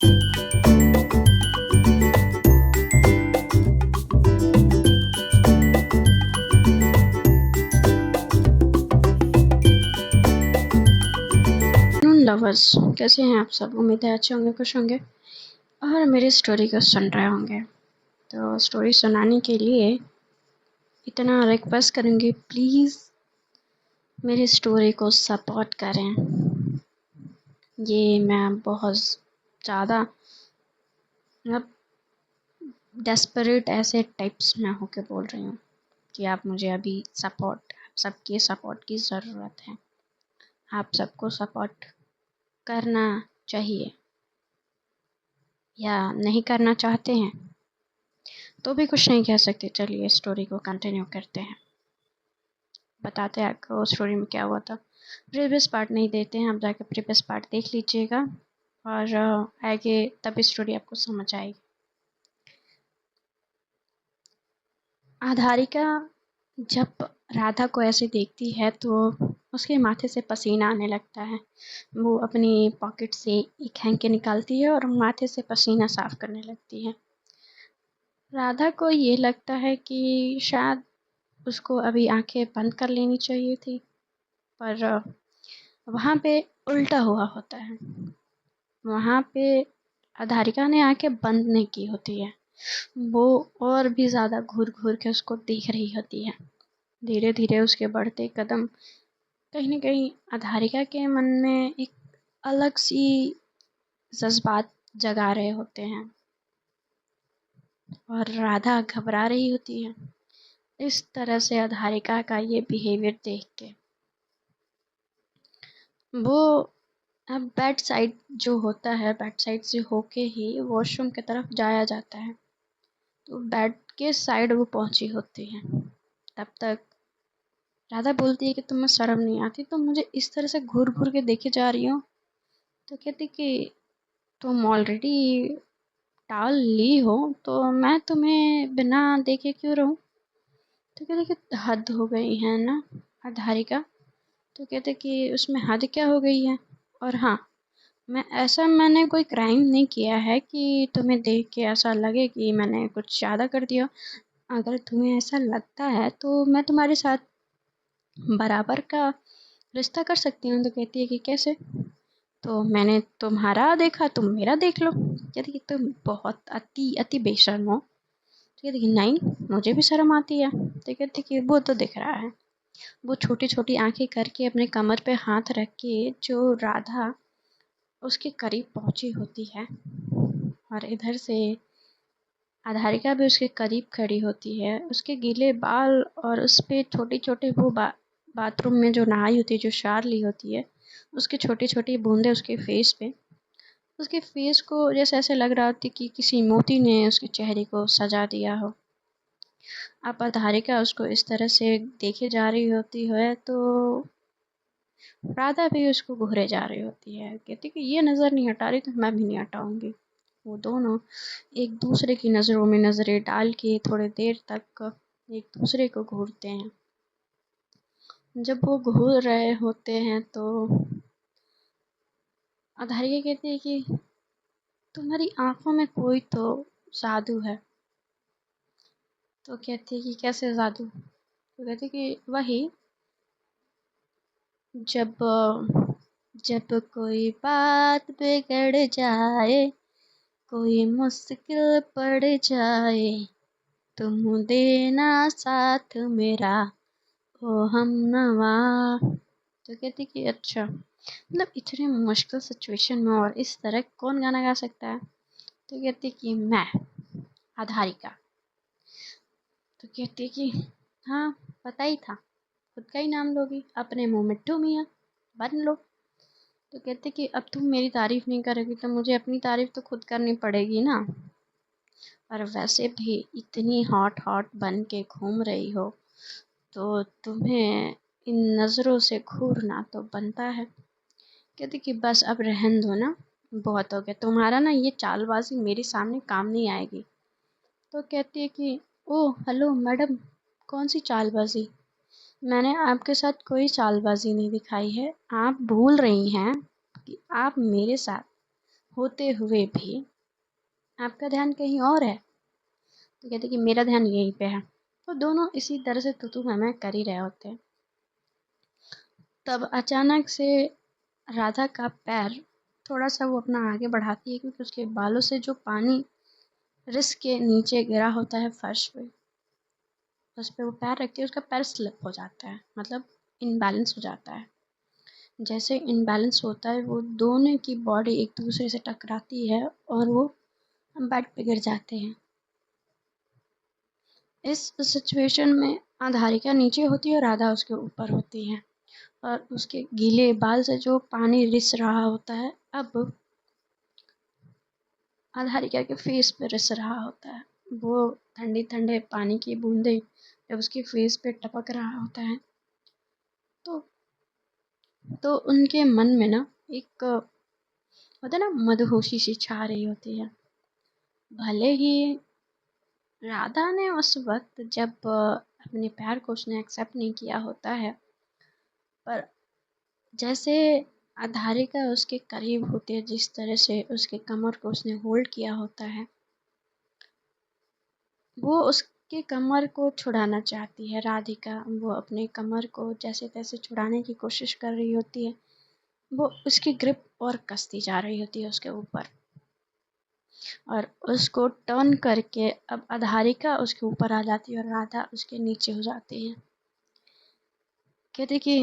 Lovers, कैसे हैं आप सब? उम्मीद है अच्छे होंगे, खुश होंगे और मेरी स्टोरी को सुन रहे होंगे। तो स्टोरी सुनाने के लिए इतना रिक्वेस्ट करूँगी, प्लीज़ मेरी स्टोरी को सपोर्ट करें। ये मैं बहुत ज़्यादा मतलब डेस्परेट ऐसे टाइप्स में होके बोल रही हूँ कि आप मुझे अभी सपोर्ट, सबके सपोर्ट की ज़रूरत है। आप सबको सपोर्ट करना चाहिए या नहीं करना चाहते हैं तो भी कुछ नहीं कह सकते। चलिए स्टोरी को कंटिन्यू करते हैं, बताते हैं आपको स्टोरी में क्या हुआ था। प्रीवियस पार्ट नहीं देते हैं, आप जाकर प्रीवियस पार्ट देख लीजिएगा और आगे तब स्टोरी आपको समझ आएगी। आधारिका जब राधा को ऐसे देखती है तो उसके माथे से पसीना आने लगता है। वो अपनी पॉकेट से एक हैंकी निकालती है और माथे से पसीना साफ करने लगती है। राधा को ये लगता है कि शायद उसको अभी आंखें बंद कर लेनी चाहिए थी, पर वहाँ पे उल्टा हुआ होता है। वहाँ पे आधारिका ने आंखें बंद नहीं की होती है, वो और भी ज़्यादा घूर घूर के उसको देख रही होती है। धीरे धीरे उसके बढ़ते कदम कहीं न कहीं आधारिका के मन में एक अलग सी जज्बात जगा रहे होते हैं और राधा घबरा रही होती है इस तरह से आधारिका का ये बिहेवियर देख के। वो अब बेड साइड जो होता है, बेड साइड से होके ही वॉशरूम की तरफ जाया जाता है। तो बेड के साइड वो पहुंची होती है। तब तक राधा बोलती है कि तुम्हें शर्म नहीं आती, तुम मुझे इस तरह से घूर घूर के देखे जा रही हो। तो कहती कि तुम ऑलरेडी टाल ली हो तो मैं तुम्हें बिना देखे क्यों रहूं। तो कहते कि हद हो गई है ना आधारिका। तो कहते कि उसमें हद क्या हो गई है। और हाँ, मैंने कोई क्राइम नहीं किया है कि तुम्हें देख के ऐसा लगे कि मैंने कुछ ज़्यादा कर दिया। अगर तुम्हें ऐसा लगता है तो मैं तुम्हारे साथ बराबर का रिश्ता कर सकती हूँ। तो कहती है कि कैसे? तो मैंने तुम्हारा देखा, तुम मेरा देख लो। कहती कि तुम बहुत अति अति बेशर्म हो। तो कहती कि नहीं, मुझे भी शर्म आती है। तो कहती कि वो तो दिख रहा है। वो छोटी छोटी आंखें करके अपने कमर पे हाथ रख के जो राधा उसके करीब पहुंची होती है और इधर से आधारिका भी उसके करीब खड़ी होती है। उसके गीले बाल और उस पे छोटे छोटे वो बाथरूम में जो नहाई होती है, जो शावर ली होती है, उसकी छोटी छोटी बूंदे उसके फेस पे। उसके फेस को जैसे ऐसे लग रहा होती कि किसी मोती ने उसके चेहरे को सजा दिया हो। अब आधारिका उसको इस तरह से देखे जा रही होती है तो राधा भी उसको घूरे जा रही होती है। कहती कि ये नज़र नहीं हटा रही तो मैं भी नहीं हटाऊंगी। वो दोनों एक दूसरे की नज़रों में नज़रें डाल के थोड़ी देर तक एक दूसरे को घूरते हैं। जब वो घूर रहे होते हैं तो आधारिका कहती है कि तुम्हारी आंखों में कोई तो जादू है। तो कहती है कि कैसे जादू? तो कहती है कि वही, जब जब कोई बात बिगड़ जाए, कोई मुश्किल पड़ जाए, तुम देना साथ मेरा ओ हमनवा। तो कहती कि अच्छा, मतलब इतने मुश्किल सिचुएशन में और इस तरह कौन गाना गा सकता है। तो कहती कि मैं आधारिका। तो कहती कि हाँ, पता ही था, खुद का ही नाम लोगी, अपने मुंह मिट्ठू मियाँ बन लो। तो कहते कि अब तुम मेरी तारीफ नहीं करोगी तो मुझे अपनी तारीफ तो खुद करनी पड़ेगी ना। और वैसे भी इतनी हॉट हॉट बन के घूम रही हो तो तुम्हें इन नज़रों से घूरना तो बनता है। कहती कि बस अब रहन दो ना, बहुत हो गया तुम्हारा ना, ये चालबाजी मेरे सामने काम नहीं आएगी। तो कहती है कि ओह हेलो मैडम, कौन सी चालबाजी? मैंने आपके साथ कोई चालबाजी नहीं दिखाई है। आप भूल रही हैं कि आप मेरे साथ होते हुए भी आपका ध्यान कहीं और है। तो कहते कि मेरा ध्यान यहीं पे है। तो दोनों इसी तरह से तू मैं कर ही रहे होते हैं। तब अचानक से राधा का पैर थोड़ा सा वो अपना आगे बढ़ाती है, क्योंकि उसके बालों से जो पानी रिस के नीचे गिरा होता है फर्श पे, उस पे वो पैर रखती है, उसका पैर स्लिप हो जाता है, मतलब इनबैलेंस हो जाता है। जैसे इनबैलेंस होता है, वो दोनों की बॉडी एक दूसरे से टकराती है और वो बेड पे गिर जाते हैं। इस सिचुएशन में आधारिका नीचे होती है और राधा उसके ऊपर होती है, और उसके गीले बाल से जो पानी रिस रहा होता है अब आधारिका के फेस पे रिस रहा होता है। वो ठंडे ठंडे पानी की बूंदे जब उसके फेस पे टपक रहा होता है, तो उनके मन में ना एक होता है ना, मदहोशी सी छा रही होती है। भले ही राधा ने उस वक्त जब अपने प्यार को उसने एक्सेप्ट नहीं किया होता है, पर जैसे आधारिका उसके करीब होती है, जिस तरह से उसके कमर को उसने होल्ड किया होता है, वो उसके कमर को छुड़ाना चाहती है। राधिका वो अपने कमर को जैसे तैसे छुड़ाने की कोशिश कर रही होती है। वो उसकी ग्रिप और कसती जा रही होती है उसके ऊपर, और उसको टर्न करके अब आधारिका उसके ऊपर आ जाती है और राधा उसके नीचे हो जाती है। कहते कि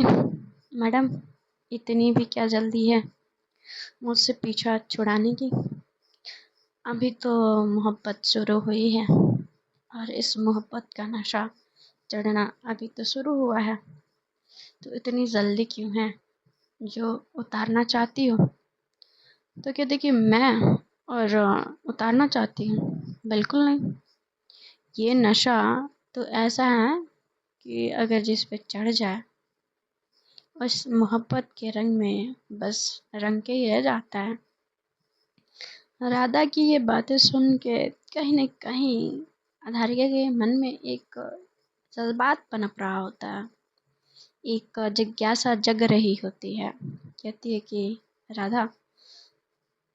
मैडम, इतनी भी क्या जल्दी है मुझसे पीछा छुड़ाने की? अभी तो मोहब्बत शुरू हुई है, और इस मोहब्बत का नशा चढ़ना अभी तो शुरू हुआ है। तो इतनी जल्दी क्यों है? जो उतारना चाहती हो? तो कहते कि मैं और उतारना चाहती हूँ? बिल्कुल नहीं। ये नशा तो ऐसा है कि अगर जिस पे चढ़ जाए, उस मोहब्बत के रंग में बस रंग के ही रह जाता है। राधा की ये बातें सुन के कहीं न कहीं आधारिका के मन में एक जज्बात पनप रहा होता है, एक जिज्ञासा जग रही होती है। कहती है कि राधा,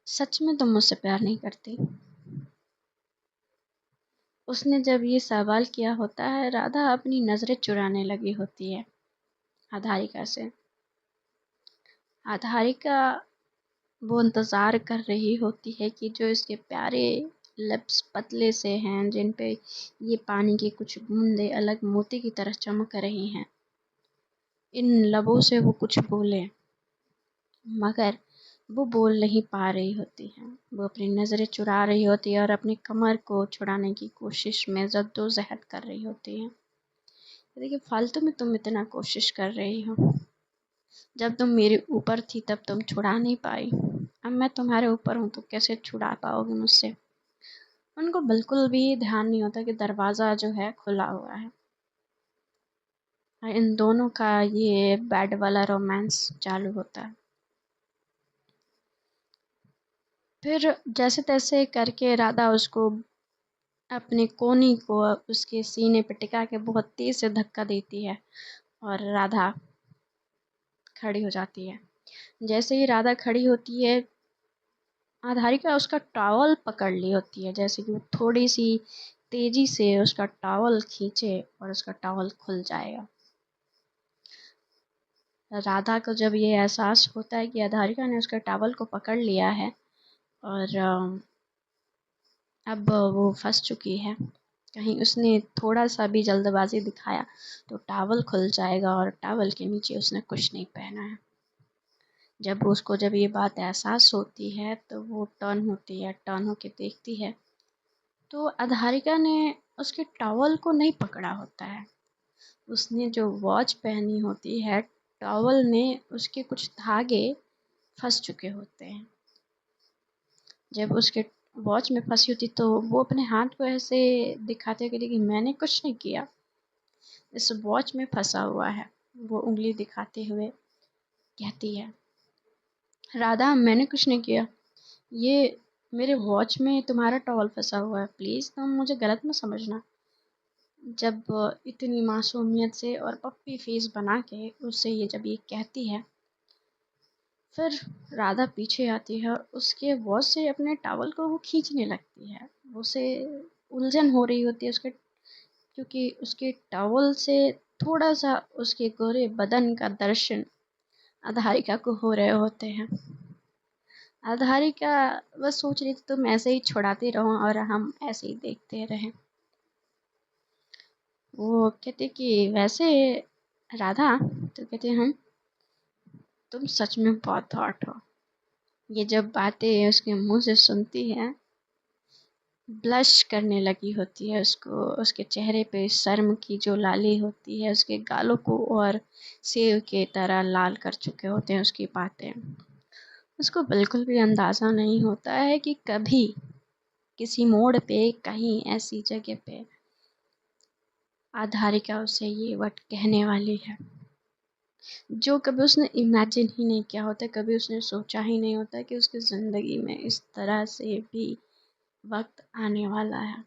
सच में तुम मुझसे प्यार नहीं करती? उसने जब ये सवाल किया होता है, राधा अपनी नज़रें चुराने लगी होती है आधारिका से। आधारिका वो इंतज़ार कर रही होती है कि जो इसके प्यारे लिप्स पतले से हैं, जिन पे ये पानी की कुछ बूंदे अलग मोती की तरह चमक रही हैं, इन लबों से वो कुछ बोले, मगर वो बोल नहीं पा रही होती है। वो अपनी नज़रें चुरा रही होती है और अपनी कमर को छुड़ाने की कोशिश में जद्दोजहद कर रही होती है। देखिए, फालतू में तुम इतना कोशिश कर रही हो। जब तुम मेरे ऊपर थी तब तुम छुड़ा नहीं पाई, अब मैं तुम्हारे ऊपर हूँ तो कैसे छुड़ा पाओगे मुझसे? उनको बिल्कुल भी ध्यान नहीं होता कि दरवाज़ा जो है खुला हुआ है, और इन दोनों का ये बेड वाला रोमांस चालू होता है। फिर जैसे तैसे करके राधा उसको अपने कोनी को उसके सीने पे टिका के बहुत तेज से धक्का देती है, और राधा खड़ी हो जाती है। जैसे ही राधा खड़ी होती है, आधारिका उसका टॉवल पकड़ ली होती है, जैसे कि वो थोड़ी सी तेजी से उसका टॉवल खींचे और उसका टॉवल खुल जाएगा। राधा को जब ये एहसास होता है कि आधारिका ने उसके टॉवल को पकड़ लिया है और अब वो फंस चुकी है, कहीं उसने थोड़ा सा भी जल्दबाजी दिखाया तो टॉवल खुल जाएगा, और टॉवल के नीचे उसने कुछ नहीं पहना है। जब ये बात एहसास होती है तो वो टर्न होती है, टर्न होके देखती है तो आधारिका ने उसके टॉवल को नहीं पकड़ा होता है। उसने जो वॉच पहनी होती है, टॉवल में उसके कुछ धागे फंस चुके होते हैं। जब उसके वॉच में फंसी होती तो वो अपने हाथ को ऐसे दिखाते हुए कि मैंने कुछ नहीं किया, इस वॉच में फंसा हुआ है। वो उंगली दिखाते हुए कहती है, राधा मैंने कुछ नहीं किया, ये मेरे वॉच में तुम्हारा टॉवल फंसा हुआ है, प्लीज़ तुम मुझे गलत मत समझना। जब इतनी मासूमियत से और पप्पी फेस बना के उससे जब ये कहती है, फिर राधा पीछे आती है और उसके वॉच से अपने टॉवल को वो खींचने लगती है। उसे उलझन हो रही होती है उसके, क्योंकि उसके टॉवल से थोड़ा-सा उसके गोरे बदन का दर्शन अधारिका को हो रहे होते हैं। अधारिका बस सोच रही थी तुम ऐसे ही छुड़ाते रहो और हम ऐसे ही देखते रहें। वो कहते कि वैसे राधा, तो कहते हम तुम सच में बहुत हॉट हो। ये जब बातें उसके मुंह से सुनती है, ब्लश करने लगी होती है उसको, उसके चेहरे पे शर्म की जो लाली होती है, उसके गालों को और सेव के तरह लाल कर चुके होते हैं उसकी बातें। उसको बिल्कुल भी अंदाज़ा नहीं होता है कि कभी किसी मोड़ पे कहीं ऐसी जगह पे आधारिका उसे ये वर्ड कहने वाली है जो कभी उसने इमेजिन ही नहीं किया होता, कभी उसने सोचा ही नहीं होता कि उसकी ज़िंदगी में इस तरह से भी वक्त आने वाला है।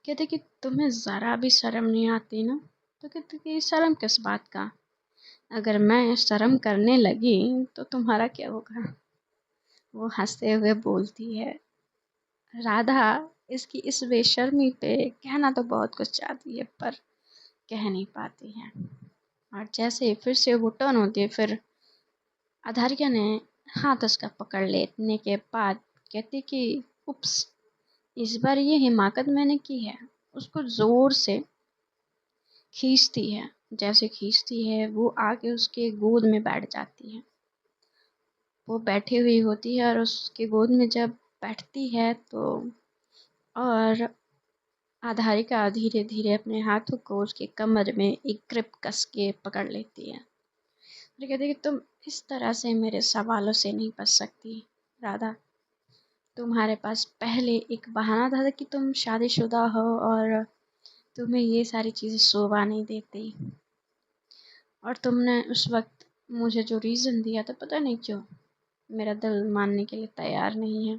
कहते कि तुम्हें ज़रा भी शर्म नहीं आती ना? तो कहते कि शर्म किस बात का? अगर मैं शर्म करने लगी तो तुम्हारा क्या होगा? वो हंसते हुए बोलती है। राधा इसकी इस बेशर्मी पे कहना तो बहुत कुछ चाहती है पर कह नहीं पाती है। और जैसे फिर से वो टर्न होती है, फिर अधारिका ने हाथ उसका पकड़ लेने के बाद कहती कि उप्स, इस बार ये हिमाकत मैंने की है। उसको जोर से खींचती है, जैसे खींचती है वो आके उसके गोद में बैठ जाती है। वो बैठी हुई होती है और उसके गोद में जब बैठती है तो और आधारिका धीरे धीरे अपने हाथों को उसके कमर में एक ग्रिप कस के पकड़ लेती है। फिर कहती है कि तुम इस तरह से मेरे सवालों से नहीं बच सकती राधा। तुम्हारे पास पहले एक बहाना था कि तुम शादीशुदा हो और तुम्हें ये सारी चीज़ें शोभा नहीं देती, और तुमने उस वक्त मुझे जो रीज़न दिया था पता नहीं क्यों मेरा दिल मानने के लिए तैयार नहीं है।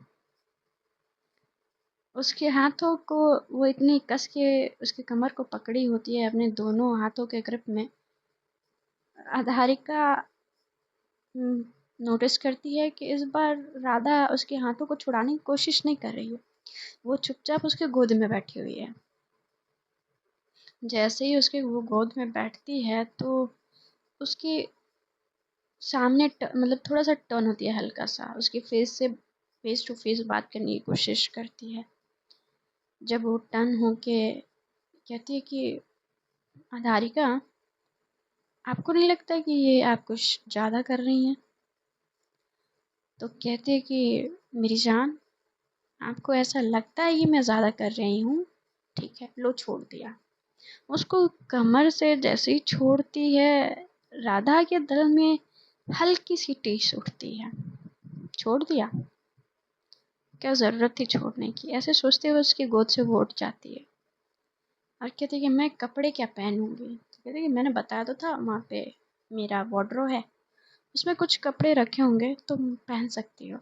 उसके हाथों को वो इतनी कस के उसकी कमर को पकड़ी होती है अपने दोनों हाथों के ग्रिप में। आधारिका नोटिस करती है कि इस बार राधा उसके हाथों को छुड़ाने की कोशिश नहीं कर रही है, वो चुपचाप उसके गोद में बैठी हुई है। जैसे ही उसके वो गोद में बैठती है तो उसके सामने मतलब थोड़ा सा टर्न होती है, हल्का सा उसके फेस से फेस टू फेस बात करने की कोशिश करती है। जब वो टर्न होके कहती है कि आधारिका, आपको नहीं लगता कि ये आप कुछ ज़्यादा कर रही हैं? तो कहते हैं कि मेरी जान, आपको ऐसा लगता है कि मैं ज़्यादा कर रही हूँ? ठीक है, लो छोड़ दिया। उसको कमर से जैसे ही छोड़ती है, राधा के दिल में हल्की सी टीस उठती है। छोड़ दिया? क्या ज़रूरत थी छोड़ने की? ऐसे सोचते हुए उसकी गोद से वो उठ जाती है और कहती है कि मैं कपड़े क्या पहनूंगी? तो कहती है कि मैंने बताया तो था वहाँ पे मेरा वार्डरोब है, उसमें कुछ कपड़े रखे होंगे, तुम पहन सकती हो।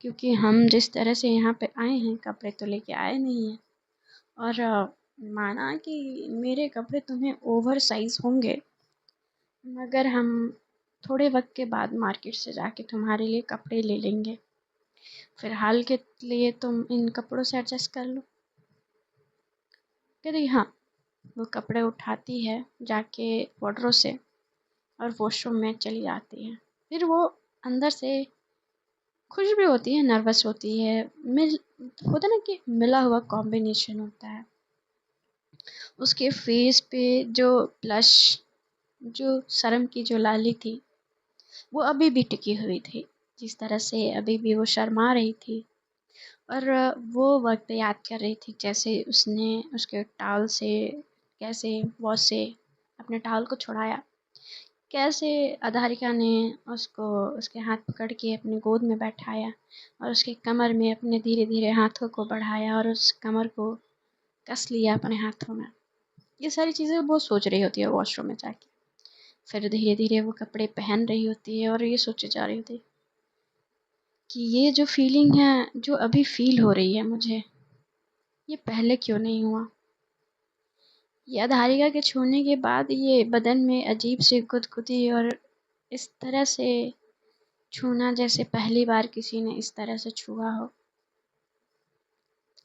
क्योंकि हम जिस तरह से यहाँ पे आए हैं कपड़े तो लेके आए नहीं हैं, और माना कि मेरे कपड़े तुम्हें ओवर साइज होंगे, मगर हम थोड़े वक्त के बाद मार्केट से जाके तुम्हारे लिए कपड़े ले लेंगे। फिलहाल के लिए तुम इन कपड़ों से एडजस्ट कर लो। कहती हाँ। वो कपड़े उठाती है जाके वार्डरोब से और वॉशरूम में चली आती है। फिर वो अंदर से खुश भी होती है, नर्वस होती है। मिल होता ना कि मिला हुआ कॉम्बिनेशन होता है। उसके फेस पे जो ब्लश, जो शर्म की जो लाली थी वो अभी भी टिकी हुई थी, जिस तरह से अभी भी वो शर्मा रही थी। और वो वक्त याद कर रही थी जैसे उसने उसके टाल से, कैसे वॉच से अपने टाल को छुड़ाया, कैसे अधारिका ने उसको उसके हाथ पकड़ के अपनी गोद में बैठाया और उसके कमर में अपने धीरे धीरे हाथों को बढ़ाया और उस कमर को कस लिया अपने हाथों में। ये सारी चीज़ें वो सोच रही होती है वॉशरूम में जाके। फिर धीरे धीरे वो कपड़े पहन रही होती है और ये सोचे जा रही होती है कि ये जो फीलिंग है, जो अभी फील हो रही है मुझे, ये पहले क्यों नहीं हुआ। ये अधारिका के छूने के बाद ये बदन में अजीब सी गुदगुदी और इस तरह से छूना जैसे पहली बार किसी ने इस तरह से छुआ हो।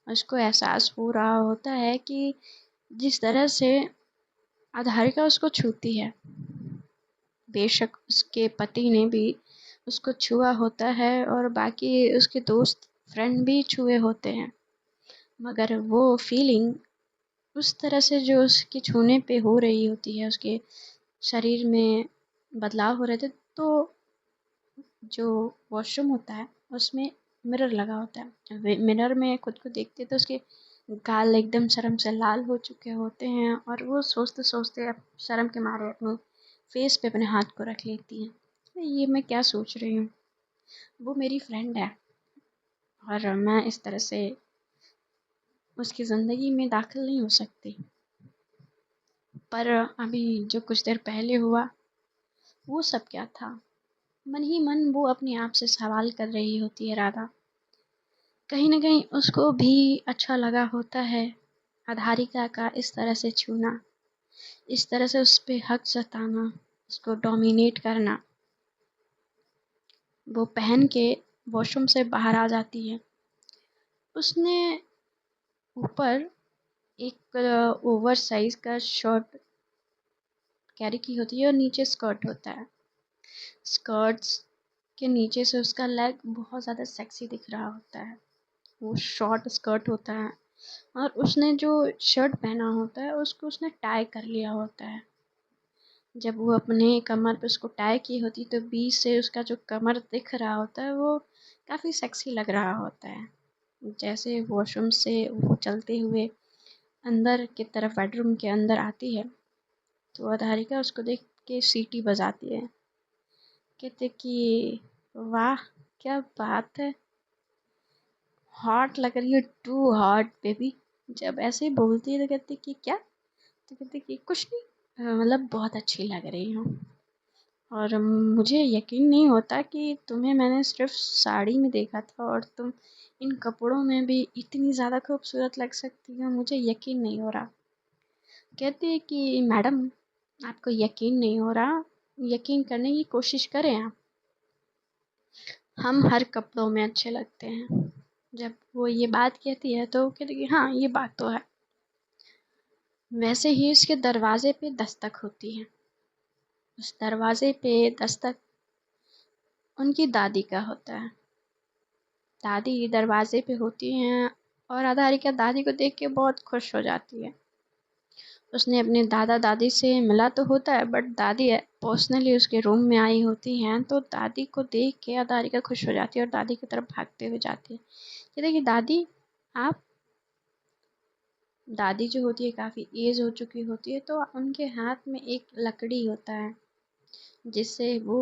उसको एहसास हो रहा होता है कि जिस तरह से आधारिका उसको छूती है, बेशक उसके पति ने भी उसको छुआ होता है और बाकी उसके दोस्त फ्रेंड भी छुए होते हैं, मगर वो फीलिंग उस तरह से जो उसके छूने पे हो रही होती है, उसके शरीर में बदलाव हो रहे थे। तो जो वॉशरूम होता है उसमें मिरर लगा होता है, मिरर में खुद को देखते तो उसके गाल एकदम शर्म से लाल हो चुके होते हैं और वो सोचते सोचते अब शर्म के मारे अपने फेस पे अपने हाथ को रख लेती हैं। ये मैं क्या सोच रही हूँ, वो मेरी फ्रेंड है और मैं इस तरह से उसकी ज़िंदगी में दाखिल नहीं हो सकती। पर अभी जो कुछ देर पहले हुआ वो सब क्या था? मन ही मन वो अपने आप से सवाल कर रही होती है राधा। कहीं न कहीं उसको भी अच्छा लगा होता है आधारिका का इस तरह से छूना, इस तरह से उस पे हक जताना, उसको डोमिनेट करना। वो पहन के वॉशरूम से बाहर आ जाती है। उसने ऊपर एक ओवर साइज़ का शर्ट कैरी की होती है और नीचे स्कर्ट होता है। स्कर्ट्स के नीचे से उसका लेग बहुत ज़्यादा सेक्सी दिख रहा होता है। वो शॉर्ट स्कर्ट होता है और उसने जो शर्ट पहना होता है उसको उसने टाई कर लिया होता है। जब वो अपने कमर पे उसको टाई की होती है तो बीच से उसका जो कमर दिख रहा होता है वो काफ़ी सेक्सी लग रहा होता है। जैसे वॉशरूम से वो चलते हुए अंदर की तरफ बेडरूम के अंदर आती है तो अधारिका उसको देख के सीटी बजाती है, कहते कि वाह क्या बात है, हॉट लग रही है, टू हॉट बेबी। जब ऐसे ही बोलती है तो कहती कि क्या, तो कहती कि कुछ नहीं, मतलब बहुत अच्छी लग रही हूँ और मुझे यकीन नहीं होता कि तुम्हें मैंने सिर्फ साड़ी में देखा था और तुम इन कपड़ों में भी इतनी ज़्यादा खूबसूरत लग सकती हो, मुझे यकीन नहीं हो रहा। कहती है कि मैडम आपको यकीन नहीं हो रहा, यकीन करने की कोशिश करें आप, हम हर कपड़ों में अच्छे लगते हैं। जब वो ये बात कहती है तो कहती कि हाँ ये बात तो है। वैसे ही उसके दरवाजे पे दस्तक होती है। उस दरवाजे पे दस्तक उनकी दादी का होता है। दादी दरवाजे पे होती हैं और आधारिका दादी को देख के बहुत खुश हो जाती है। उसने अपने दादा दादी से मिला तो होता है बट दादी पर्सनली उसके रूम में आई होती हैं तो दादी को देख के आधारिका खुश हो जाती है और दादी की तरफ भागते हुए जाती है। कहते कि दादी आप, दादी जो होती है काफ़ी एज हो चुकी होती है तो उनके हाथ में एक लकड़ी होता है जिससे वो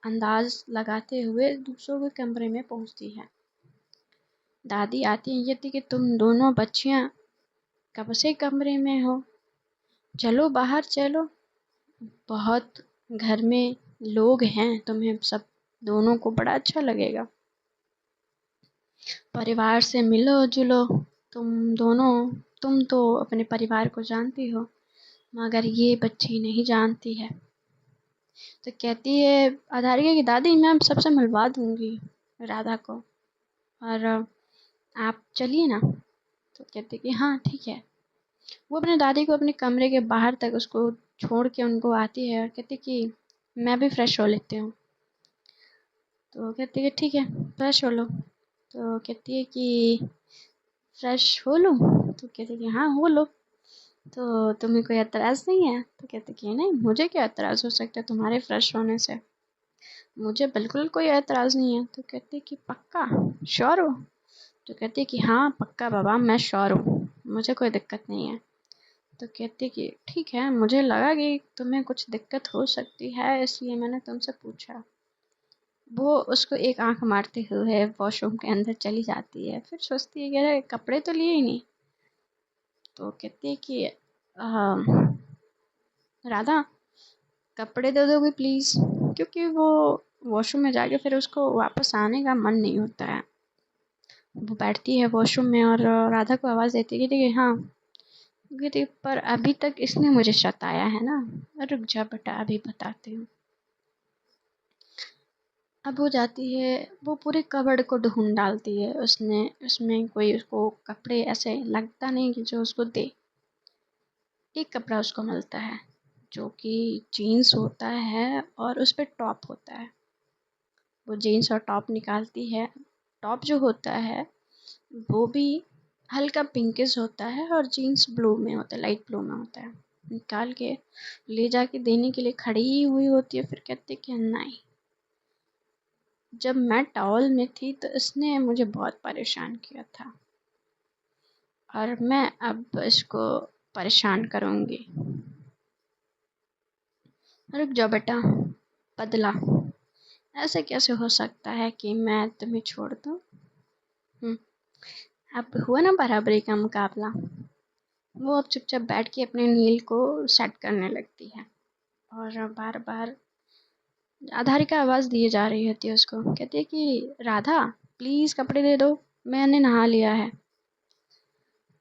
अंदाज लगाते हुए दूसरों के कमरे में पहुंचती है। दादी आती है, कहती कि तुम दोनों बच्चियां कब से कमरे में हो, चलो बाहर चलो, बहुत घर में लोग हैं, तुम्हें सब दोनों को बड़ा अच्छा लगेगा, परिवार से मिलो जुलो, तुम दोनों, तुम तो अपने परिवार को जानती हो मगर ये बच्ची नहीं जानती है। तो कहती है आधारिका की दादी मैं सबसे मिलवा दूंगी राधा को और आप चलिए ना। तो कहते कि हाँ ठीक है। वो अपने दादी को अपने कमरे के बाहर तक उसको छोड़ के उनको आती है और कहती कि मैं भी फ्रेश हो लेती हूँ। तो कहती है ठीक है फ्रेश हो लो। तो कहती है कि फ्रेश हो लूँ, तो कहती है कि हाँ हो लो। तो तुम्हें कोई एतराज़ नहीं है? तो कहती कि नहीं मुझे क्या एतराज़ हो सकता है तुम्हारे फ्रेश होने से, मुझे बिल्कुल कोई एतराज़ नहीं है। तो कहती कि पक्का श्योर हो? तो कहती कि हाँ पक्का बाबा मैं श्योर हूँ, मुझे कोई दिक्कत नहीं है। तो कहती कि ठीक है मुझे लगा कि तुम्हें कुछ दिक्कत हो सकती है इसलिए मैंने तुमसे पूछा। वो उसको एक आंख मारते हुए वॉशरूम के अंदर चली जाती है, फिर सोचती है कि अरे कपड़े तो लिए ही नहीं। तो कहती है कि राधा कपड़े दे दोगे प्लीज़, क्योंकि वो वॉशरूम में जाके फिर उसको वापस आने का मन नहीं होता है। वो बैठती है वॉशरूम में और राधा को आवाज़ देती है कि हाँ, कहती पर अभी तक इसने मुझे सताया है ना, रुक जा बेटा अभी बताती हूँ। अब वो जाती है, वो पूरे कबर्ड को ढूंढ डालती है, उसने उसमें कोई उसको कपड़े ऐसे लगता नहीं कि जो उसको दे। एक कपड़ा उसको मिलता है जो कि जीन्स होता है और उस पे टॉप होता है। वो जीन्स और टॉप निकालती है। टॉप जो होता है वो भी हल्का पिंकिश होता है और जीन्स ब्लू में होता है, लाइट ब्लू में होता है। निकाल के ले जाके देने के लिए खड़ी हुई होती है, फिर कहती है कि नहीं, जब मैं टॉवल में थी तो इसने मुझे बहुत परेशान किया था और मैं अब इसको परेशान करूँगी। रुक जाओ बेटा, बदला, ऐसे कैसे हो सकता है कि मैं तुम्हें छोड़ दूँ? अब हुआ ना बराबरी का मुकाबला। वो अब चुपचाप बैठ के अपने नील को सेट करने लगती है और बार बार आधार का आवाज़ दिए जा रही होती है उसको। कहती है कि राधा, प्लीज़ कपड़े दे दो, मैंने नहा लिया है।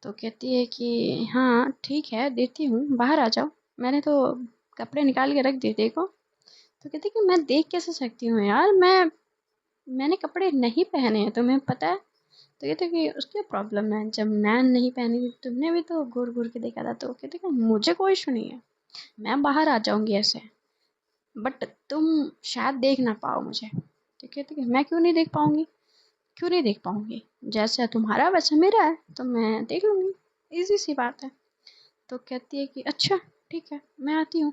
तो कहती है कि हाँ ठीक है, देती हूँ, बाहर आ जाओ, मैंने तो कपड़े निकाल के रख दिए, देखो। तो कहती है कि मैं देख कैसे सकती हूँ यार, मैंने कपड़े नहीं पहने हैं, तुम्हें पता है। तो कहते कि उसकी प्रॉब्लम है, जब मैं नहीं पहनी थी तुमने भी तो घूर घूर के देखा था। तो कहते कि मुझे कोई इशू नहीं है, मैं बाहर आ जाऊंगी ऐसे, बट तुम शायद देख ना पाओ मुझे। तो कहते कि मैं क्यों नहीं देख पाऊंगी, क्यों नहीं देख पाऊंगी, जैसा तुम्हारा वैसा मेरा है, तो मैं देख लूंगी, इजी सी बात है। तो कहती है कि अच्छा ठीक है, मैं आती हूँ।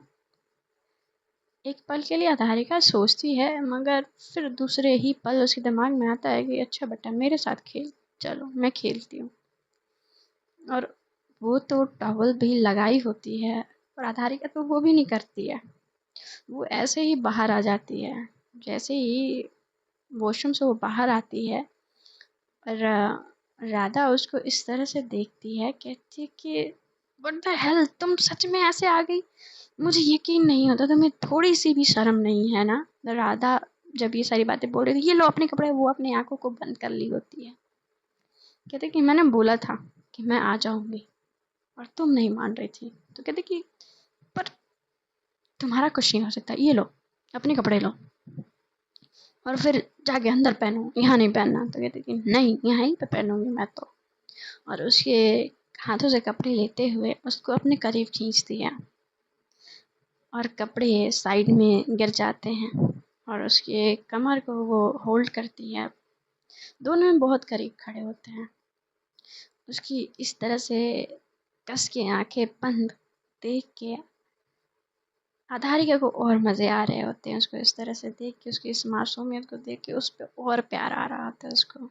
एक पल के लिए अधारिका सोचती है, मगर फिर दूसरे ही पल उसके दिमाग में आता है कि अच्छा बेटा मेरे साथ खेल, चलो मैं खेलती हूँ। और वो तो टॉवल भी लगाई होती है और आधारिका तो वो भी नहीं करती है, वो ऐसे ही बाहर आ जाती है। जैसे ही वॉशरूम से वो बाहर आती है, राधा उसको इस तरह से देखती है, कहती है कि व्हाट द हेल, तुम सच में ऐसे आ गई, मुझे यकीन नहीं होता, तुम्हें थोड़ी सी भी शर्म नहीं है ना। राधा जब ये सारी बातें बोल रही थी, ये लो अपने कपड़े, वो अपनी आंखों को बंद कर ली होती है। कहते कि मैंने बोला था कि मैं आ जाऊंगी और तुम नहीं मान रही थी। तो कहते कि पर तुम्हारा कुछ नहीं हो सकता, ये लो अपने कपड़े लो और फिर जाके अंदर पहनो, यहाँ नहीं पहनना। तो कहते कि नहीं, यहाँ ही पे पहनूंगी मैं तो। और उसके हाथों से कपड़े लेते हुए उसको अपने करीब खींचती है और कपड़े साइड में गिर जाते हैं और उसके कमर को वो होल्ड करती है। दोनों में बहुत करीब खड़े होते हैं। उसकी इस तरह से कस के आंखें बंद देख के आधारिका को और मज़े आ रहे होते हैं। उसको इस तरह से देख के, उसकी इस मासूमियत को देख के उस पर और प्यार आ रहा होता है उसको।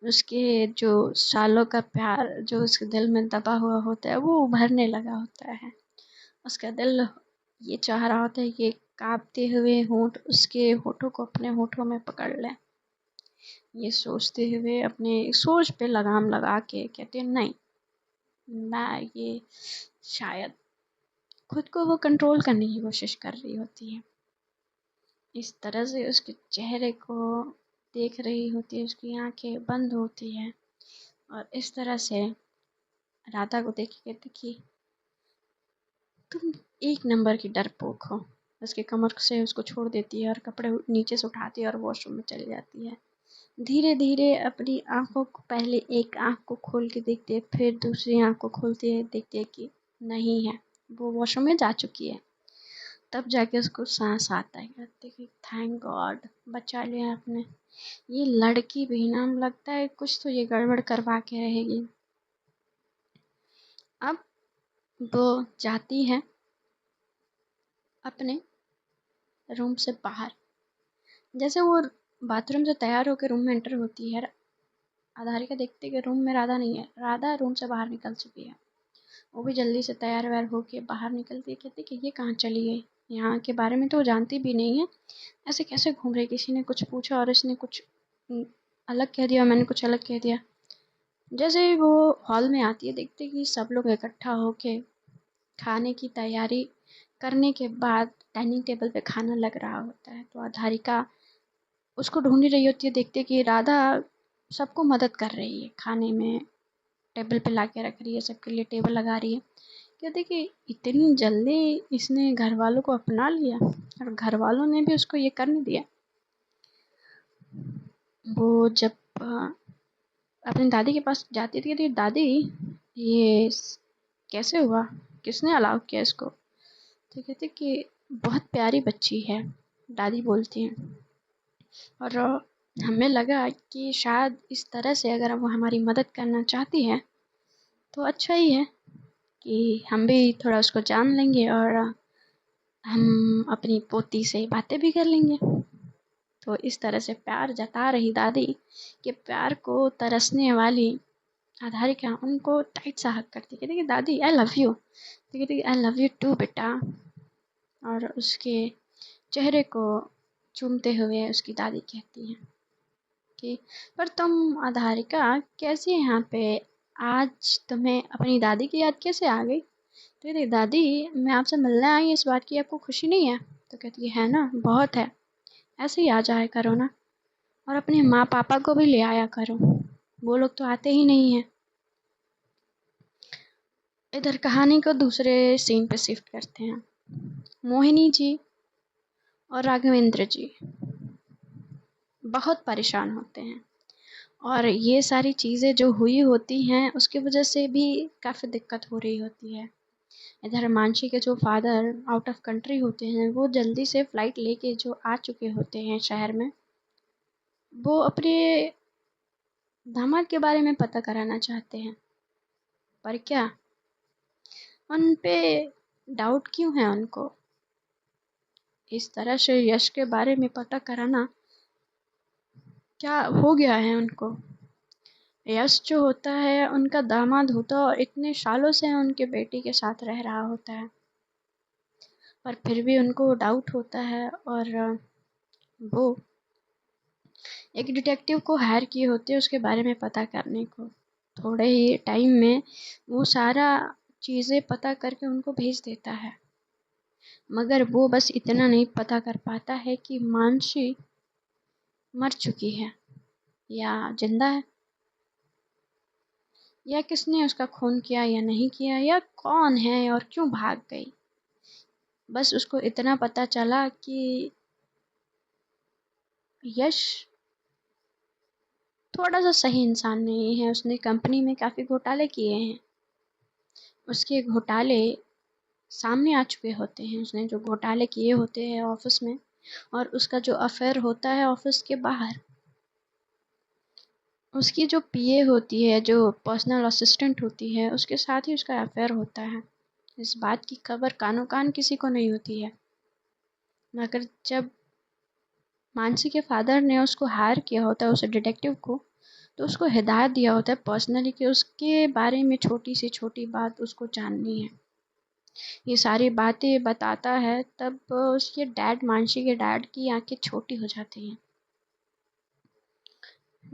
उसके जो सालों का प्यार जो उसके दिल में दबा हुआ होता है वो उभरने लगा होता है। उसका दिल ये चाह रहा होता है कि कांपते हुए होंठ उसके होठों को अपने होठों में पकड़ ले। ये सोचते हुए अपने सोच पे लगाम लगा के कहते हैं नहीं, मैं ये शायद खुद को वो कंट्रोल करने की कोशिश कर रही होती है। इस तरह से उसके चेहरे को देख रही होती है, उसकी आंखें बंद होती है और इस तरह से राधा को देख के कहती कि तुम एक नंबर की डरपोक हो। उसके कमर से उसको छोड़ देती है और कपड़े नीचे से उठाती है और वॉशरूम में चली जाती है। धीरे धीरे अपनी आंखों को, पहले एक आंख को खोल के देखती है, फिर दूसरी आंख को खोलती है, देखती है कि नहीं है, वो वॉशरूम में जा चुकी है। तब जाके उसको सांस आता है, कहते कि थैंक गॉड, बचा लिया आपने। ये लड़की भी ना, लगता है कुछ तो ये गड़बड़ करवा के रहेगी। अब वो जाती है अपने रूम से बाहर। जैसे वो बाथरूम से तैयार होकर रूम में एंटर होती है, आधारिका देखती कि रूम में राधा नहीं है, राधा रूम से बाहर निकल चुकी है। वो भी जल्दी से तैयार वैयार होके बाहर निकलती है, कहती कि ये कहाँ चली गई, यहाँ के बारे में तो जानती भी नहीं है, ऐसे कैसे घूम रही। किसी ने कुछ पूछा और इसने कुछ अलग कह दिया, मैंने कुछ अलग कह दिया। जैसे ही वो हॉल में आती है, देखते कि सब लोग इकट्ठा होके खाने की तैयारी करने के बाद डाइनिंग टेबल पे खाना लग रहा होता है। तो आधारिका उसको ढूंढ ही रही होती है, देखते कि राधा सबको मदद कर रही है खाने में, टेबल पे ला के रख रही है, सबके लिए टेबल लगा रही है। कहते कि इतनी जल्दी इसने घर वालों को अपना लिया और घर वालों ने भी उसको ये करने दिया। वो जब अपनी दादी के पास जाती थी, कहती दादी ये कैसे हुआ, किसने अलाउ किया इसको? तो कहती कि बहुत प्यारी बच्ची है, दादी बोलती हैं। और हमें लगा कि शायद इस तरह से अगर वो हमारी मदद करना चाहती है तो अच्छा ही है कि हम भी थोड़ा उसको जान लेंगे और हम अपनी पोती से बातें भी कर लेंगे। तो इस तरह से प्यार जता रही दादी कि प्यार को तरसने वाली आधारिका उनको टाइट सा हक करती, कहती कि दादी आई लव यू। तो कहती आई लव यू टू बेटा, और उसके चेहरे को चूमते हुए उसकी दादी कहती है कि पर तुम आधारिका कैसी है यहाँ पे, आज तुम्हें अपनी दादी की याद कैसे आ गई? तो कहती दादी मैं आपसे मिलने आई, इस बात की आपको खुशी नहीं है? तो कहती है ना, बहुत है, ऐसे ही आ जाया करो ना, और अपने माँ पापा को भी ले आया करो, वो लोग तो आते ही नहीं हैं। इधर कहानी को दूसरे सीन पे शिफ्ट करते हैं। मोहिनी जी और राघवेंद्र जी बहुत परेशान होते हैं, और ये सारी चीज़ें जो हुई होती हैं उसकी वजह से भी काफ़ी दिक्कत हो रही होती है। इधर मानसी के जो फादर आउट ऑफ कंट्री होते हैं, वो जल्दी से फ़्लाइट लेके जो आ चुके होते हैं शहर में, वो अपने दामाद के बारे में पता कराना चाहते हैं। पर क्या उन पे डाउट क्यों है उनको? इस तरह से यश के बारे में पता कराना क्या हो गया है उनको? यश जो होता है उनका दामाद होता है और इतने सालों से उनके बेटी के साथ रह रहा होता है, पर फिर भी उनको डाउट होता है, और वो एक डिटेक्टिव को हायर किए होते हैं उसके बारे में पता करने को। थोड़े ही टाइम में वो सारा चीज़ें पता करके उनको भेज देता है, मगर वो बस इतना नहीं पता कर पाता है कि मानसी मर चुकी है या जिंदा है, या किसने उसका खून किया या नहीं किया, या कौन है और क्यों भाग गई। बस उसको इतना पता चला कि यश थोड़ा सा सही इंसान नहीं है, उसने कंपनी में काफ़ी घोटाले किए हैं, उसके घोटाले सामने आ चुके होते हैं, उसने जो घोटाले किए होते हैं ऑफिस में, और उसका जो अफेयर होता है ऑफिस के बाहर, उसकी जो पीए होती है, जो पर्सनल असिस्टेंट होती है, उसके साथ ही उसका अफेयर होता है। इस बात की खबर कानो कान किसी को नहीं होती है, मगर जब मानसी के फादर ने उसको हायर किया होता है, उस डिटेक्टिव को, तो उसको हिदायत दिया होता है पर्सनली कि उसके बारे में छोटी से छोटी बात उसको जाननी है। ये सारी बातें बताता है, तब उसके डैड, मानसी के डैड की आंखें छोटी हो जाती हैं।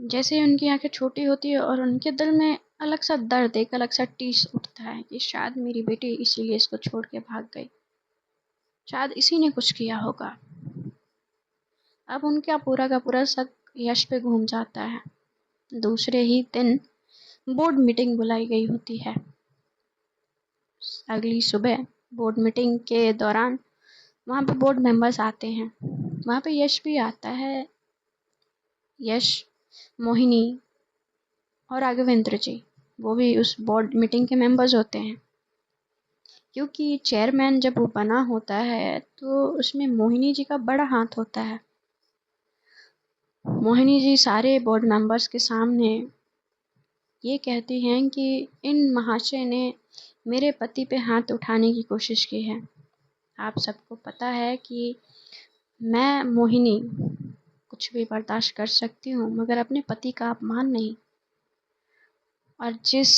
जैसे ही उनकी आंखें छोटी होती है और उनके दिल में अलग सा दर्द, एक अलग सा टीस उठता है कि शायद मेरी बेटी इसीलिए इसको छोड़ के भाग गई, शायद इसी ने कुछ किया होगा। अब उनका पूरा का पूरा शक यश पे घूम जाता है। दूसरे ही दिन बोर्ड मीटिंग बुलाई गई होती है। अगली सुबह बोर्ड मीटिंग के दौरान वहाँ पे बोर्ड मेंबर्स आते हैं, वहाँ पे यश भी आता है। यश, मोहिनी और राघवेंद्र जी, वो भी उस बोर्ड मीटिंग के मेंबर्स होते हैं, क्योंकि चेयरमैन जब वो बना होता है तो उसमें मोहिनी जी का बड़ा हाथ होता है। मोहिनी जी सारे बोर्ड मेंबर्स के सामने ये कहती हैं कि इन महाशय ने मेरे पति पे हाथ उठाने की कोशिश की है। आप सबको पता है कि मैं मोहिनी कुछ भी बर्दाश्त कर सकती हूँ, मगर अपने पति का अपमान नहीं। और जिस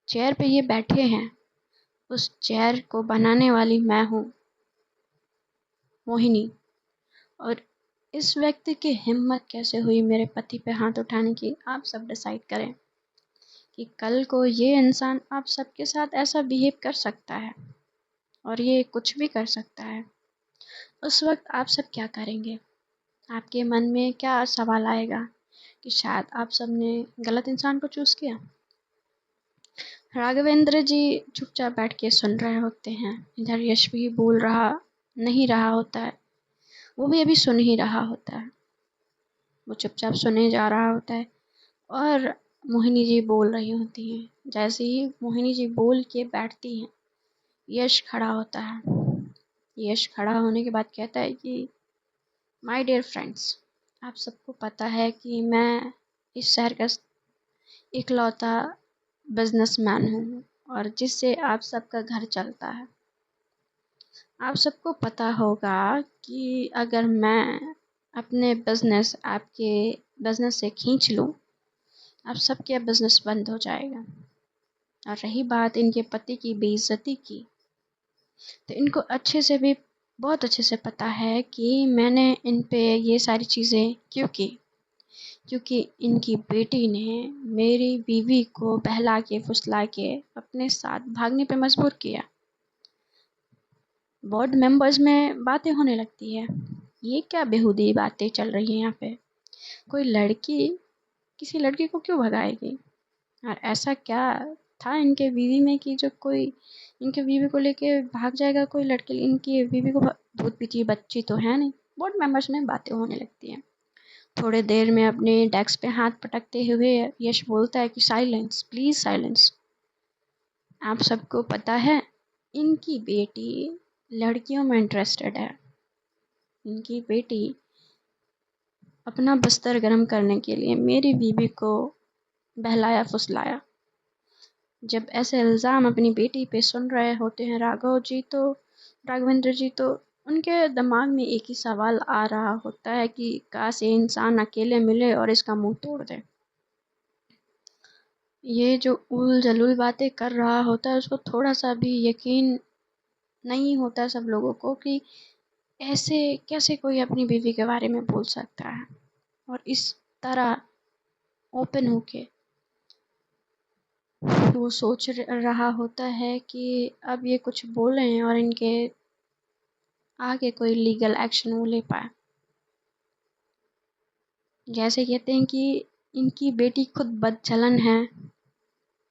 चेयर पे ये बैठे हैं उस चेयर को बनाने वाली मैं हूँ, मोहिनी। और इस व्यक्ति की हिम्मत कैसे हुई मेरे पति पे हाथ उठाने की, आप सब डिसाइड करें कि कल को ये इंसान आप सबके साथ ऐसा बिहेव कर सकता है और ये कुछ भी कर सकता है। उस वक्त आप सब क्या करेंगे? आपके मन में क्या सवाल आएगा कि शायद आप सब ने गलत इंसान को चूज़ किया? राघवेंद्र जी चुपचाप बैठ के सुन रहे होते हैं। इधर यश भी बोल रहा नहीं रहा होता है। वो भी अभी सुन ही रहा होता है, वो चुपचाप सुने जा रहा होता है। और मोहिनी जी बोल रही होती हैं। जैसे ही मोहिनी जी बोल के बैठती हैं, यश खड़ा होता है। यश खड़ा होने के बाद कहता है कि माय डियर फ्रेंड्स, आप सबको पता है कि मैं इस शहर का इकलौता बिजनेसमैन हूँ और जिससे आप सबका घर चलता है। आप सबको पता होगा कि अगर मैं अपने बिजनेस आपके बिजनेस से खींच लूँ, आप सबके बिजनेस बंद हो जाएगा। और रही बात इनके पति की बेइज्जती की, तो इनको अच्छे से भी बहुत अच्छे से पता है कि मैंने इन पे ये सारी चीज़ें क्यों की, क्योंकि इनकी बेटी ने मेरी बीवी को बहला के फुसला के अपने साथ भागने पे मजबूर किया। बोर्ड मेंबर्स में बातें होने लगती है, ये क्या बेहूदी बातें चल रही हैं यहाँ पे। कोई लड़की किसी लड़की को क्यों भगाएगी, और ऐसा क्या था इनके बीवी में कि जो कोई इनके बीवी को लेके भाग जाएगा कोई लड़की। इनकी बीवी को दूध पीती बच्ची तो है नहीं। बोर्ड मेंबर्स में बातें होने लगती हैं। थोड़ी देर में अपने डेस्क पे हाथ पटकते हुए यश बोलता है कि साइलेंस प्लीज साइलेंस। आप सबको पता है इनकी बेटी लड़कियों में इंटरेस्टेड है। इनकी बेटी अपना बिस्तर गर्म करने के लिए मेरी बीवी को बहलाया फुसलाया। जब ऐसे इल्ज़ाम अपनी बेटी पे सुन रहे होते हैं राघवेंद्र जी, तो उनके दिमाग में एक ही सवाल आ रहा होता है कि काश ये इंसान अकेले मिले और इसका मुंह तोड़ दे। ये जो उल जलूल बातें कर रहा होता है उसको थोड़ा सा भी यकीन नहीं होता सब लोगों को कि ऐसे कैसे कोई अपनी बीवी के बारे में बोल सकता है और इस तरह ओपन होके। वो सोच रहा होता है कि अब ये कुछ बोलें और इनके आगे कोई लीगल एक्शन वो ले पाए। जैसे कहते हैं कि इनकी बेटी खुद बदचलन है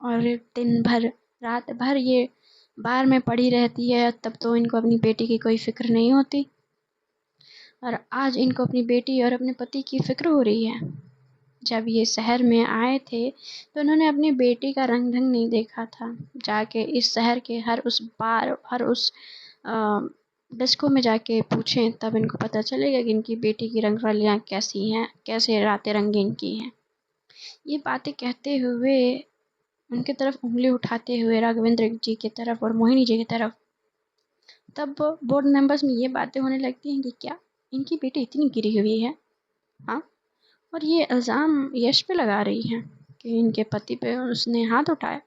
और दिन भर रात भर ये बार में पड़ी रहती है, तब तो इनको अपनी बेटी की कोई फिक्र नहीं होती। और आज इनको अपनी बेटी और अपने पति की फिक्र हो रही है। जब ये शहर में आए थे तो उन्होंने अपनी बेटी का रंग ढंग नहीं देखा था। जाके इस शहर के हर उस बार हर उस डिस्को में जाके पूछें तब इनको पता चलेगा कि इनकी बेटी की रंगरलियाँ कैसी हैं, कैसे रातें रंगीन की हैं। ये बातें कहते हुए उनकी तरफ उंगली उठाते हुए राघवेंद्र जी की तरफ और मोहिनी जी की तरफ, तब बोर्ड मेंबर्स में ये बातें होने लगती हैं कि क्या इनकी बेटी इतनी गिरी हुई है। हाँ, और ये इल्ज़ाम यश पे लगा रही हैं कि इनके पति पे उसने हाथ उठाया।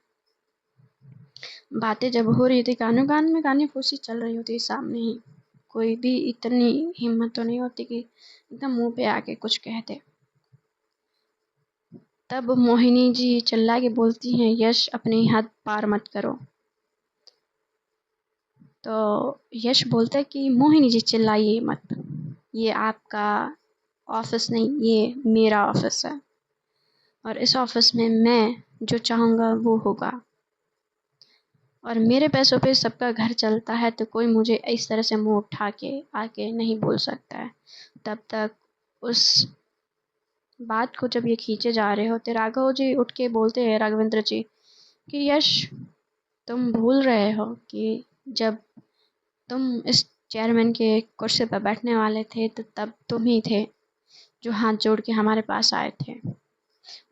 बातें जब हो रही थी कानों कान में गाने फूसी चल रही होती सामने ही, कोई भी इतनी हिम्मत तो नहीं होती कि एकदम मुंह पे आके कुछ कहते। तब मोहिनी जी चिल्ला के बोलती हैं, यश अपनी हद पार मत करो। तो यश बोलता है कि मोहिनी जी चिल्लाइए मत, ये आपका ऑफिस नहीं, ये मेरा ऑफिस है और इस ऑफिस में मैं जो चाहूँगा वो होगा और मेरे पैसों पे सबका घर चलता है, तो कोई मुझे इस तरह से मुंह उठा के आके नहीं बोल सकता है। तब तक उस बात को जब ये खींचे जा रहे होते, राघव जी उठ के बोलते हैं राघवेंद्र जी कि यश, तुम भूल रहे हो कि जब तुम इस चेयरमैन के कुर्सी पर बैठने वाले थे तो तब तुम ही थे जो हाथ जोड़ के हमारे पास आए थे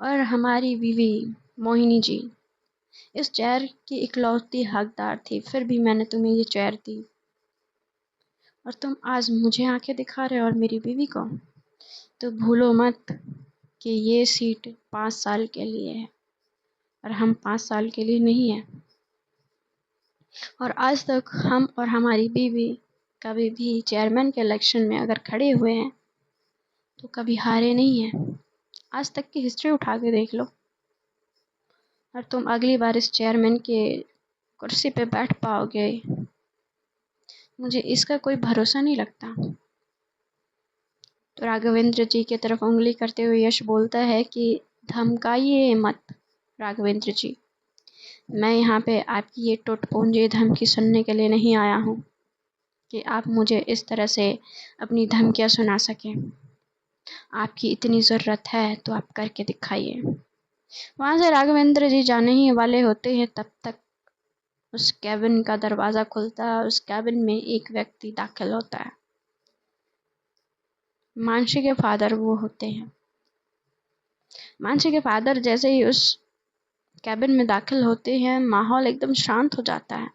और हमारी बीवी मोहिनी जी इस चेयर की इकलौती हकदार थी, फिर भी मैंने तुम्हें ये चेयर दी और तुम आज मुझे आंखें दिखा रहे हो और मेरी बीवी को। तो भूलो मत कि ये सीट 5 साल के लिए है और हम 5 साल के लिए नहीं है। और आज तक हम और हमारी बीवी कभी भी चेयरमैन के इलेक्शन में अगर खड़े हुए हैं तो कभी हारे नहीं हैं। आज तक की हिस्ट्री उठा के देख लो और तुम अगली बार इस चेयरमैन के कुर्सी पे बैठ पाओगे, मुझे इसका कोई भरोसा नहीं लगता। तो राघवेंद्र जी की तरफ उंगली करते हुए यश बोलता है कि धमकाइए मत राघवेंद्र जी, मैं यहाँ पे आपकी ये टुटपुंजी धमकी सुनने के लिए नहीं आया हूँ। कि आप मुझे इस तरह से अपनी धमकियाँ सुना सकें। आपकी इतनी ज़रूरत है तो आप करके दिखाइए। वहाँ से राघवेंद्र जी जाने ही वाले होते हैं, तब तक उस कैबिन का दरवाज़ा खुलता है। उस कैबिन में एक व्यक्ति दाखिल होता है। मानसी के फादर वो होते हैं। मानसी के फादर जैसे ही उस कैबिन में दाखिल होते हैं, माहौल एकदम शांत हो जाता है।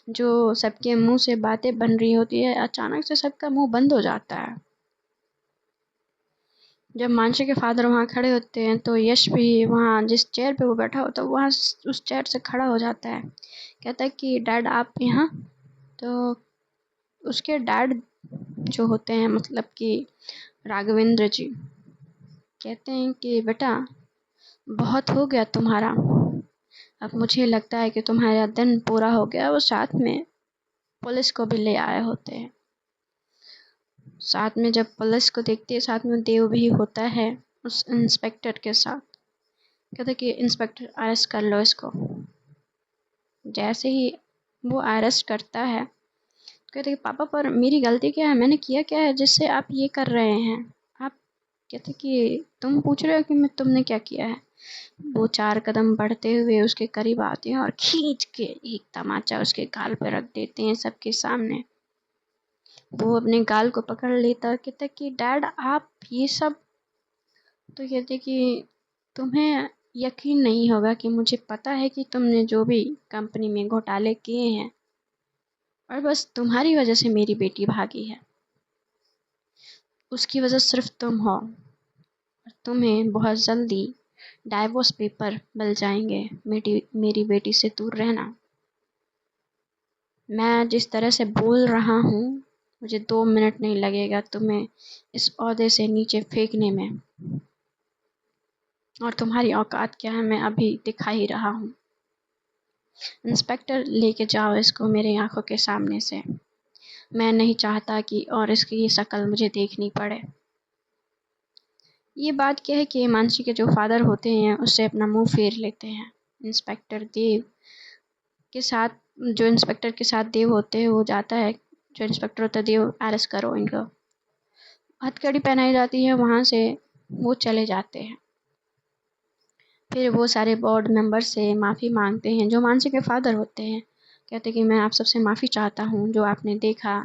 जो सबके मुंह से बातें बन रही होती है, अचानक से सबका मुंह बंद हो जाता है। जब मानसी के फादर वहाँ खड़े होते हैं तो यश भी वहाँ जिस चेयर पे वो बैठा होता है वहाँ उस चेयर से खड़ा हो जाता है। कहता है कि डैड आप यहाँ। तो उसके डैड जो होते हैं, मतलब कि राघवेंद्र जी, कहते हैं कि बेटा बहुत हो गया तुम्हारा, अब मुझे लगता है कि तुम्हारा दिन पूरा हो गया। वो साथ में पुलिस को भी ले आए होते हैं। साथ में जब पुलिस को देखते हैं, साथ में देव भी होता है उस इंस्पेक्टर के साथ। कहते कि इंस्पेक्टर अरेस्ट कर लो इसको। जैसे ही वो अरेस्ट करता है, कहते कि पापा पर मेरी गलती क्या है, मैंने किया क्या है जिससे आप ये कर रहे हैं। आप कहते कि तुम पूछ रहे हो कि मैं तुमने क्या किया है। वो 4 कदम बढ़ते हुए उसके करीब आते हैं और खींच के एक तमाचा उसके गाल पर रख देते हैं सबके सामने। वो अपने गाल को पकड़ लेता और कहता कि डैड आप ये सब। तो कहते कि तुम्हें यकीन नहीं होगा कि मुझे पता है कि तुमने जो भी कंपनी में घोटाले किए हैं और बस तुम्हारी वजह से मेरी बेटी भागी है। उसकी वजह सिर्फ तुम हो। तुम्हें बहुत जल्दी डाइवोर्स पेपर मिल जाएंगे। मेरी बेटी से दूर रहना। मैं जिस तरह से बोल रहा हूँ, मुझे 2 मिनट नहीं लगेगा तुम्हें इस ओहदे से नीचे फेंकने में। और तुम्हारी औकात क्या है मैं अभी दिखा ही रहा हूँ। इंस्पेक्टर लेके जाओ इसको मेरी आंखों के सामने से। मैं नहीं चाहता कि और इसकी ये शक्ल मुझे देखनी पड़े। ये बात क्या है कि मानसी के जो फादर होते हैं उससे अपना मुंह फेर लेते हैं। इंस्पेक्टर देव के साथ, जो इंस्पेक्टर के साथ देव होते हैं वो जाता है। जो इंस्पेक्टर होता है, देव अरेस्ट करो इनको। हथकड़ी पहनाई जाती है। वहाँ से वो चले जाते हैं। फिर वो सारे बोर्ड मेंबर से माफ़ी मांगते हैं जो मानसी के फादर होते हैं। कहते कि मैं आप सबसे माफ़ी चाहता हूँ जो आपने देखा।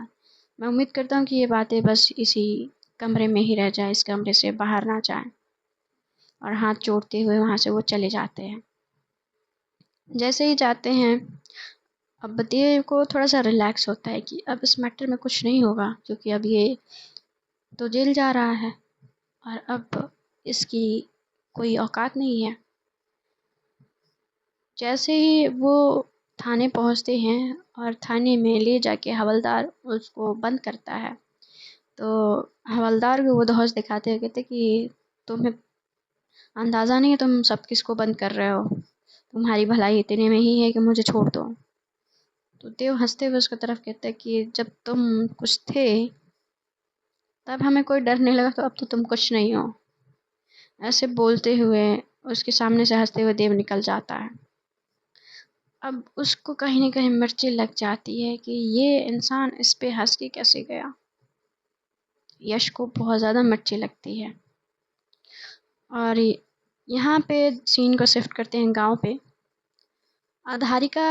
मैं उम्मीद करता हूँ कि ये बातें बस इसी कमरे में ही रह जाए, इस कमरे से बाहर ना जाए। और हाथ जोड़ते हुए वहाँ से वो चले जाते हैं। जैसे ही जाते हैं, अब देव को थोड़ा सा रिलैक्स होता है कि अब इस मैटर में कुछ नहीं होगा, क्योंकि अब ये तो जेल जा रहा है और अब इसकी कोई औकात नहीं है। जैसे ही वो थाने पहुंचते हैं और थाने में ले जाके हवलदार उसको बंद करता है, तो हवलदार को वो धौंस दिखाते हुए कहते कि तुम्हें अंदाज़ा नहीं है तुम सब किसको बंद कर रहे हो। तुम्हारी भलाई इतने में ही है कि मुझे छोड़ दो। तो देव हंसते हुए उसकी तरफ कहते कि जब तुम कुछ थे तब हमें कोई डर नहीं लगा, तो अब तो तुम कुछ नहीं हो। ऐसे बोलते हुए उसके सामने से हंसते हुए देव निकल जाता है। अब उसको कहीं न कहीं मिर्ची लग जाती है कि ये इंसान इस पे हंस के कैसे गया। यश को बहुत ज़्यादा मिर्ची लगती है। और यहाँ पे सीन को शिफ्ट करते हैं गांव पे। आधारिका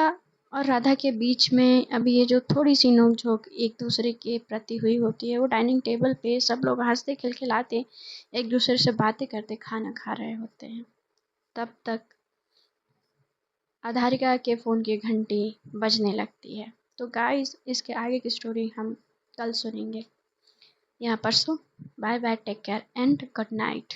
और राधा के बीच में अभी ये जो थोड़ी सी नोक-झोंक एक दूसरे के प्रति हुई होती है, वो डाइनिंग टेबल पे सब लोग हंसते खिलखिलाते एक दूसरे से बातें करते खाना खा रहे होते हैं। तब तक आधारिका के फ़ोन की घंटी बजने लगती है। तो गाइस इसके आगे की स्टोरी हम कल सुनेंगे। यहाँ परसों। Bye bye, take care and good night.